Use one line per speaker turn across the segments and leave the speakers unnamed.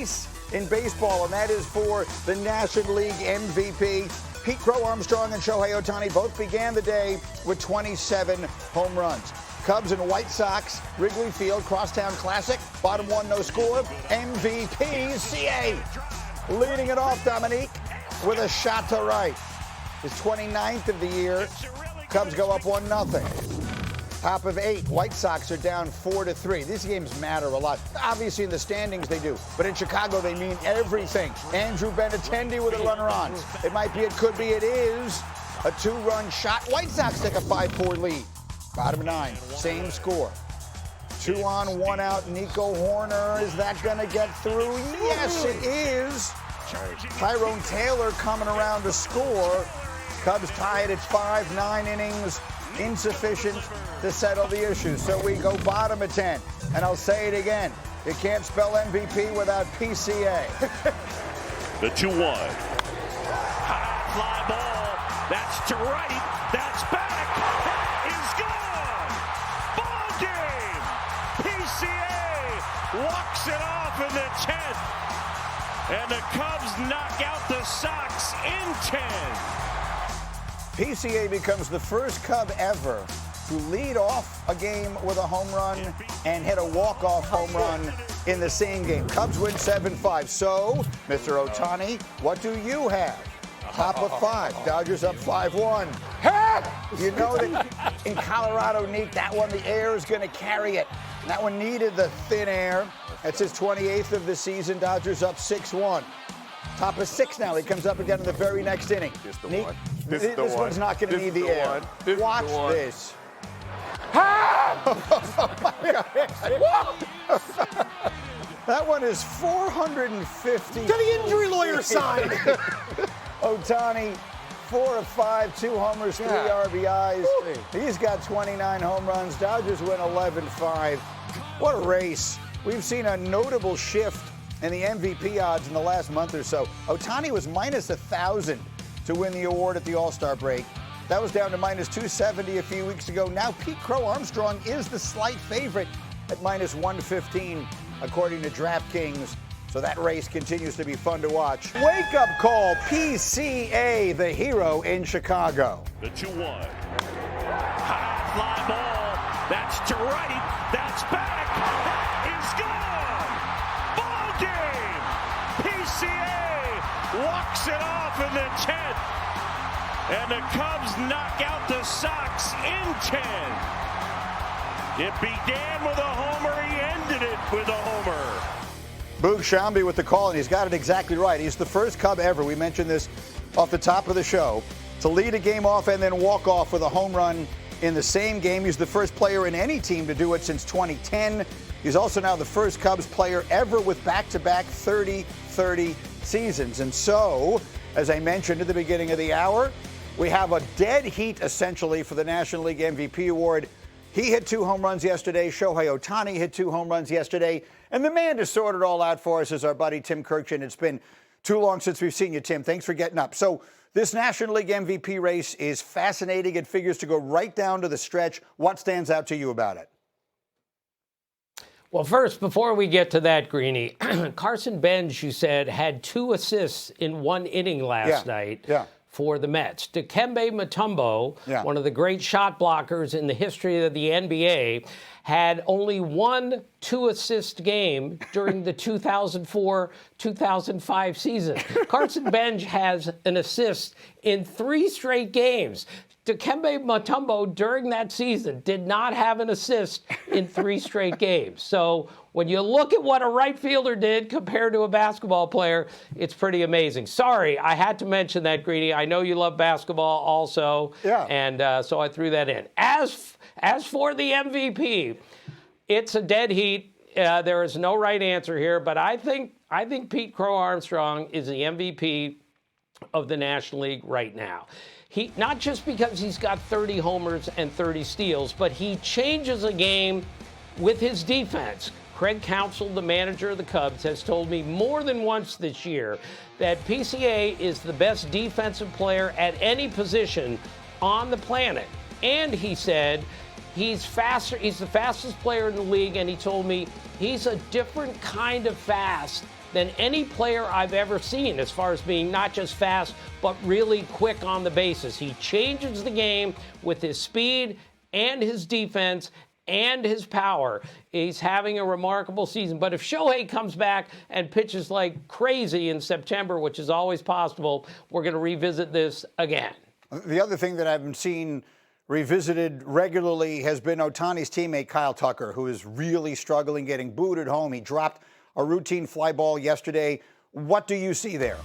race in baseball, and that is for the National League MVP. Pete Crow Armstrong and Shohei Ohtani both began the day with 27 home runs. Cubs and White Sox, Wrigley Field, Crosstown Classic, bottom one, no score. MVP, CA. Leading it off, Dominique, with a shot to right. His 29th of the year. Cubs go up 1-0. Top of 8, White Sox are down 4-3. These games matter a lot. Obviously, in the standings they do, but in Chicago they mean everything. Andrew Benintendi with a runner on. It might be, it could be, it is a 2-run shot. White Sox take a 5-4 lead. Bottom 9, same score. 2 on, 1 out. Nico Horner, is that going to get through? Yes, it is. Tyrone Taylor coming around to score. Cubs tied at 5, 9 innings. Insufficient to settle the issue. So we go bottom of 10. And I'll say it again. You can't spell MVP without PCA.
The 2-1. High fly ball. That's to right. That's back. That is gone. Ball game. PCA walks it off in the 10th. And the Cubs knock out the Sox in 10.
PCA becomes the first Cub ever to lead off a game with a home run and hit a walk-off home run in the same game. Cubs win 7-5. So, Mr. Ohtani, what do you have? Top of 5. Dodgers up 5-1. You know that in Colorado, Neek, that one, the air is going to carry it. And that one needed the thin air. That's his 28th of the season. Dodgers up 6-1. Top of 6 now. He comes up again in the very next inning. This one's not going to need the air. Watch this. Oh my God. That one is 450.
To the injury lawyer side.
Ohtani, 4 of 5, 2 homers, 3 RBIs. He's got 29 home runs. Dodgers win 11-5. What a race. We've seen a notable shift in the MVP odds in the last month or so. Ohtani was minus 1,000 to win the award at the All-Star break. That was down to minus 270 a few weeks ago. Now Pete Crow Armstrong is the slight favorite at minus 115, according to DraftKings. So that race continues to be fun to watch. Wake-up call, PCA, the hero in Chicago.
The 2-1. High fly ball. That's to right. That's back. That is gone. Ball game. PCA walks it off in the 10th. And the Cubs knock out the Sox in 10. It began with a homer. He ended it with a homer.
Boog Shambi with the call, and he's got it exactly right. He's the first Cub ever, we mentioned this off the top of the show, to lead a game off and then walk off with a home run in the same game. He's the first player in any team to do it since 2010. He's also now the first Cubs player ever with back-to-back 30-30 seasons. And so, as I mentioned at the beginning of the hour, we have a dead heat, essentially, for the National League MVP award. He hit 2 home runs yesterday. Shohei Ohtani hit 2 home runs yesterday. And the man to sort it all out for us is our buddy Tim Kurkjian. It's been too long since we've seen you, Tim. Thanks for getting up. So this National League MVP race is fascinating. It figures to go right down to the stretch. What stands out to you about it?
Well, first, before we get to that, Greeny, Carson Benz, you said, had 2 assists in 1 inning last night. For the Mets. Dikembe Mutombo, one of the great shot blockers in the history of the NBA, had only 1 2-assist game during the 2004-2005 season. Carson Benz has an assist in 3 straight games. Dikembe Mutombo during that season did not have an assist in 3 straight games. So when you look at what a right fielder did compared to a basketball player, it's pretty amazing. Sorry, I had to mention that, Greeny. I know you love basketball also, and so I threw that in. As for the MVP, it's a dead heat. There is no right answer here, but I think Pete Crow Armstrong is the MVP of the National League right now. He not just because he's got 30 homers and 30 steals, but he changes a game with his defense. Craig Counsell, the manager of the Cubs, has told me more than once this year that PCA is the best defensive player at any position on the planet. And he said he's faster. He's the fastest player in the league, and he told me he's a different kind of fast than any player I've ever seen as far as being not just fast, but really quick on the bases. He changes the game with his speed and his defense and his power. He's having a remarkable season. But if Shohei comes back and pitches like crazy in September, which is always possible, we're going to revisit this again.
The other thing that I've seen revisited regularly has been Ohtani's teammate Kyle Tucker, who is really struggling, getting booed at home. He dropped a routine fly ball yesterday. What do you see there?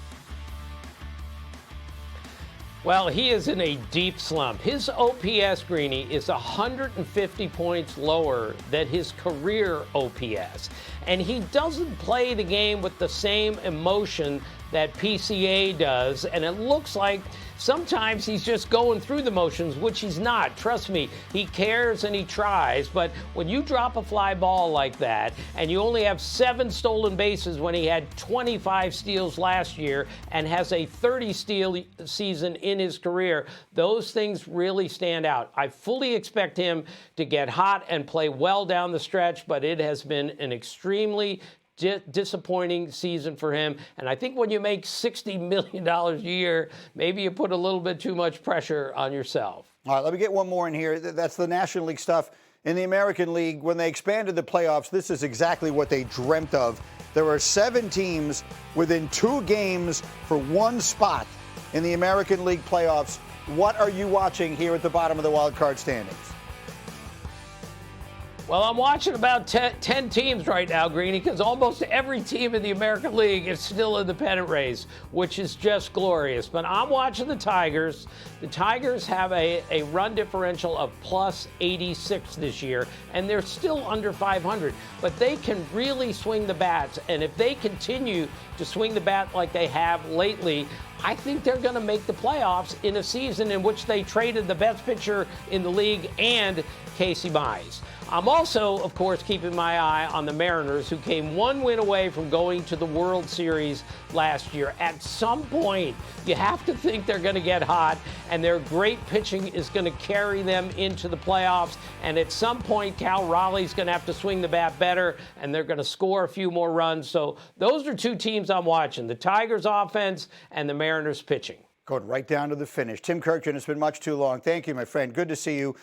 Well, he is in a deep slump. His OPS, Greeny, is 150 points lower than his career OPS. And he doesn't play the game with the same emotion that PCA does. And it looks like sometimes he's just going through the motions, which he's not. Trust me, he cares and he tries. But when you drop a fly ball like that and you only have 7 stolen bases when he had 25 steals last year and has a 30 steal season in his career, those things really stand out. I fully expect him to get hot and play well down the stretch, but it has been an extremely disappointing season for him. And I think when you make $60 million a year, maybe you put a little bit too much pressure on yourself.
All right, let me get one more in here. That's the National League stuff. In the American League, when they expanded the playoffs, this is exactly what they dreamt of. There are 7 teams within 2 games for 1 spot in the American League playoffs. What are you watching here at the bottom of the wild card standings?
Well, I'm watching about 10 teams right now, Greeny, because almost every team in the American League is still in the pennant race, which is just glorious. But I'm watching the Tigers. The Tigers have a run differential of plus 86 this year, and they're still under 500. But they can really swing the bats, and if they continue to swing the bat like they have lately, I think they're going to make the playoffs in a season in which they traded the best pitcher in the league and Casey Mize. I'm also, of course, keeping my eye on the Mariners, who came 1 win away from going to the World Series last year. At some point, you have to think they're going to get hot, and their great pitching is going to carry them into the playoffs. And at some point, Cal Raleigh's going to have to swing the bat better, and they're going to score a few more runs. So those are 2 teams I'm watching, the Tigers offense and the Mariners pitching.
Going right down to the finish. Tim Kurkjian, it's been much too long. Thank you, my friend. Good to see you.